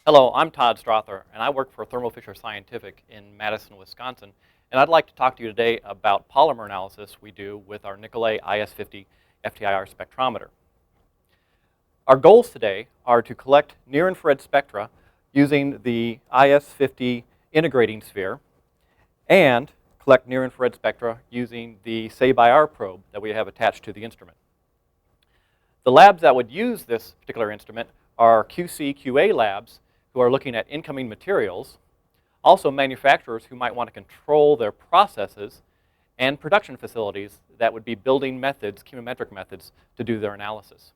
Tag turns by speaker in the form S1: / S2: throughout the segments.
S1: Hello, I'm Todd Strother, and I work for Thermo Scientific in Madison, Wisconsin. And I'd like to talk to you today about polymer analysis we do with our Nicolet iS50 FTIR spectrometer. Our goals today are to collect near-infrared spectra using the iS50 integrating sphere and collect near-infrared spectra using the SABIR probe that we have attached to the instrument. The labs that would use this particular instrument are QC/QA labs who are looking at incoming materials, also manufacturers who might want to control their processes, and production facilities that would be building methods, chemometric methods, to do their analysis.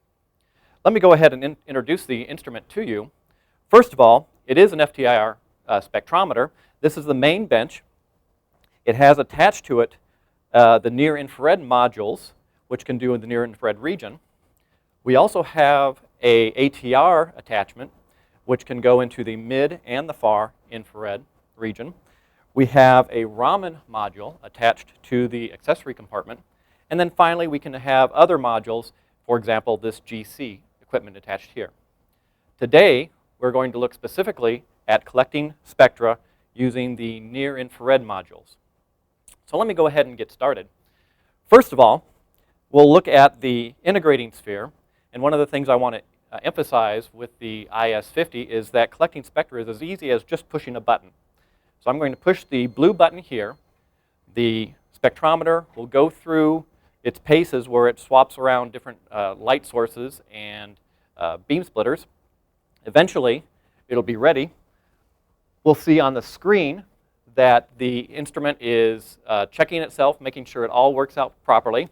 S1: Let me go ahead and introduce the instrument to you. First of all, it is an FTIR spectrometer. This is the main bench. It has attached to it the near-infrared modules, which can do in the near-infrared region. We also have a ATR attachment, which can go into the mid and the far infrared region. We have a Raman module attached to the accessory compartment. And then finally, we can have other modules, for example, this GC equipment attached here. Today, we're going to look specifically at collecting spectra using the near-infrared modules. So let me go ahead and get started. First of all, we'll look at the integrating sphere. And one of the things I want to emphasize with the iS50 is that collecting spectra is as easy as just pushing a button. So I'm going to push the blue button here. The spectrometer will go through its paces where it swaps around different light sources and beam splitters. Eventually, it'll be ready. We'll see on the screen that the instrument is checking itself, making sure it all works out properly.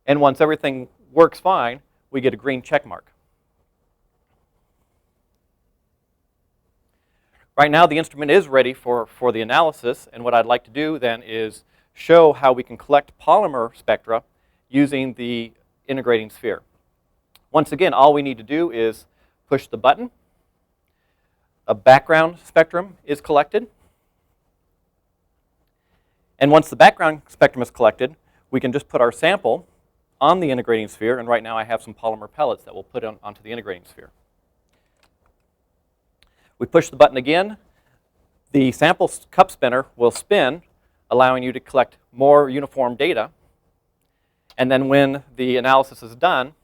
S1: And once everything works fine, we get a green check mark. Right now, the instrument is ready for the analysis, and what I'd like to do then is show how we can collect polymer spectra using the integrating sphere. Once again, all we need to do is push the button. A background spectrum is collected. And once the background spectrum is collected, we can just put our sample on the integrating sphere, and right now I have some polymer pellets that we'll put onto the integrating sphere. We push the button again. The sample cup spinner will spin, allowing you to collect more uniform data. And then when the analysis is done,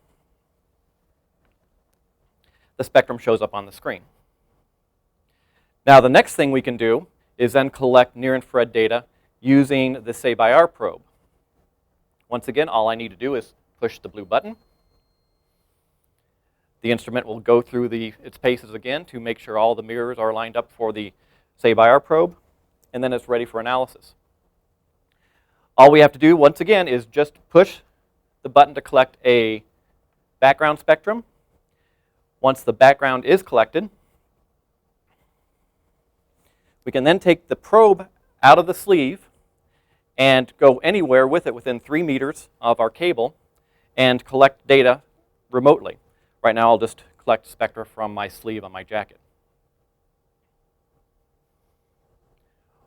S1: the spectrum shows up on the screen. Now the next thing we can do is then collect near-infrared data using the SABIR probe. Once again, all I need to do is push the blue button. The instrument will go through its paces again to make sure all the mirrors are lined up for the SABIR probe, and then it's ready for analysis. All we have to do, once again, is just push the button to collect a background spectrum. Once the background is collected, we can then take the probe out of the sleeve and go anywhere with it within 3 meters of our cable and collect data remotely. Right now, I'll just collect spectra from my sleeve on my jacket.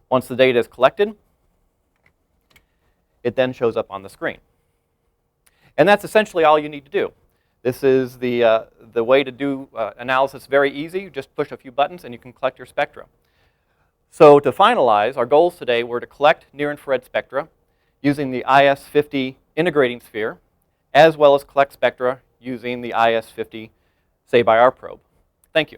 S1: Once the data is collected, it then shows up on the screen. And that's essentially all you need to do. This is the way to do analysis very easy. You just push a few buttons and you can collect your spectra. So to finalize, our goals today were to collect near-infrared spectra using the iS50 integrating sphere, as well as collect spectra using the iS50 SABIR probe. Thank you.